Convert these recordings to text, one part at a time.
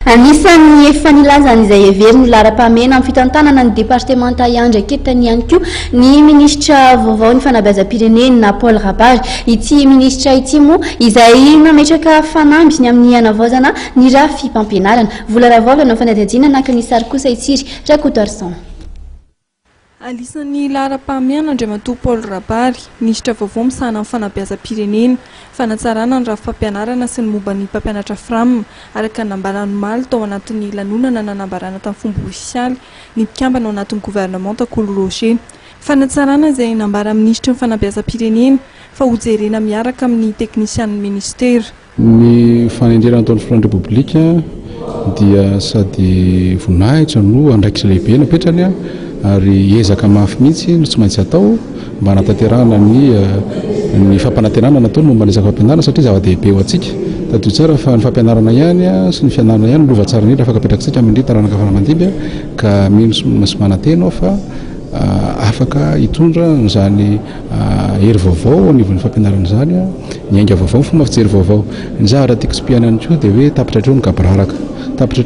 Anisan'ny efa nilaza izay heveriny laharam-pahamehana amin'ny fitantanana ny departemanta iandraketany ihany koa ny ministra vaovao ny Fanabeazam-pirenena Paul Rabary. Ity ministra ity moa izay nametraka fanamby ny amin'ny anavaozana ny raha fimpampianarana. Vola ravavana fanadihadiana naka ny sary kosa itsiry rakotarson. Anisan'ny laharam-pahamehana andriamatoa Paul Rabary, ministra vaovao misahana amin'ny Fanabeazam-pirenena, fanatsarana ny raha-fampianarana sy ny momba ny mpampianatra framina araka ny nambarany maly tao anatin'ny lanonana nanambarana tamin'ny fomba ofisialy ny mpikambana ao anatin'ny departemanta Roger. Fanatsarana izay nambara ministra ny Fanabeazam-pirenena fa hojerena miaraka amin'ny teknisian'ny ministera. Ny fanendrena ataon'ny filohan'ny repoblika dia sady voninahitra no andraikitra lehibe napetrany ary ezaka mafy mihitsy no tsy maintsy atao mba hanatanterahana ny fampanantenana nataony momba ny ezaka fampianarana satria zava-dehibe ho antsika. Tadio tsara fa ny fampianarana ihany sy ny fianarana ihany lova tsara indrindra afaka apetrakantsika amin'ny taranaka fanamandimby ka mino sy manantena fa afaka hitondra n'izany hery vaovao anivon'ny fampianarana izany ny ainga vaovao fomba fijery vaovao. Ny zavatra tiako tsypiana ihany koa dia hoe tapitra hatreo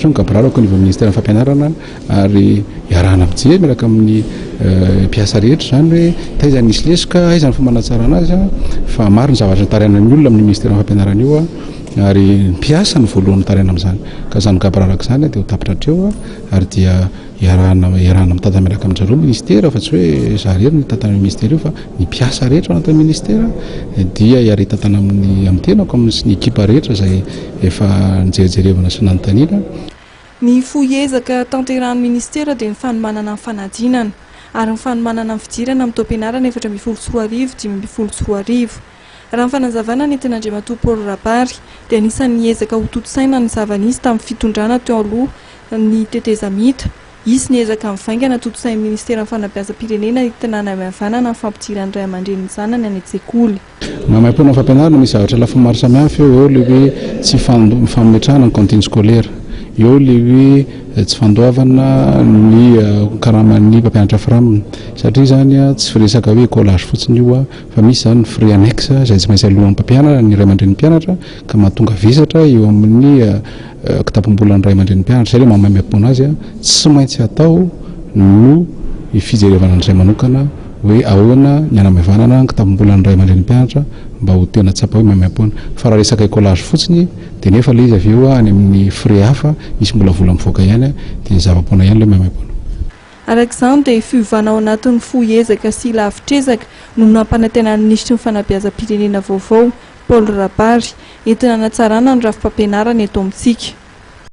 ny kabraraka anivon'ny ministera fampianarana ary iarahana mijery miaraka amin'ny mpiasa rehetra zany hoe taiza nisy lesoka aizany fomba manatsara anazy fa maro ny zavatra tarianany olona amin'ny ministera fampianarana io ary mpiasa ny voalohany tariana amin'izany ka zany kabraraka zany dia ho tapitra hatreo ary dia iarahana mitantana miaraka amin'izareo ministera fa tsy hoe zarery ny tantana ministera io fa ny mpiasa rehetra anatin'ny ministera dia iarahitantana amin'ny tenako amin'ny ny ekipa rehetra izay efa nijerijerevana sy nanontaniana. Ny foiezaka tanterahan'ny ministera dia ny fanomanana amin'ny fanadinana ary ny fanomanana amin'ny fidirana amin'ny taom-pianarana 4/2024. Raha ny fanazavana ny tenandriamatoa Paul Rabary dia anisan'ny ezaka ho toto-saina ny zava-nisy tamin'ny fitondrana teo aloha ny tetezamita. Isy ny ezaka mivaingana toto-sain'ny ministera Fanabeazam-pirenena hitanana mihavanana ny fampidirany ray aman-dreny ny zanany any an-tsekoly. Mahay-poana fampianarana misy zavatra lafa maro samihafa eo le hoe tsy fametrahana ny cantine scolaire, eo le hoe tsy fandoavana ny karaman'ny mpampianatra framina satria zany tsy firesaka hoe collage fotsiny io fa misy zany frais annexe izay tsy maintsy alohan'ny mpampianatra ny ray aman-dreny mpianatra ka mahatonga vesatra eo amin'ny kitapom-bolan'ny ray aman-dreny mpianatra. Zay le mahamay-poana azy tsy maintsy atao no fijerevana an'izay manokana hoe ahoana ny anamavanana ny kitapom-bolan'ny ray aman-dreny mpianatra mba ho tena tsapa hoe mahamay-poana fa raha resaka collage fotsiny dia nefa le izy avy eo any amin'ny frais hafa misy mbola vola mivoaka ihany dia zava-poana ihany le mahamay-poana. Arak'izany dia fiovana ao anatin'ny foiezaka sy lavitrezaka no nampanantenan'ny ministra ny Fanabeazam-pirenena vaovao Paul Rabary entina hanatsarana ny raha-fampianarana eto amintsika.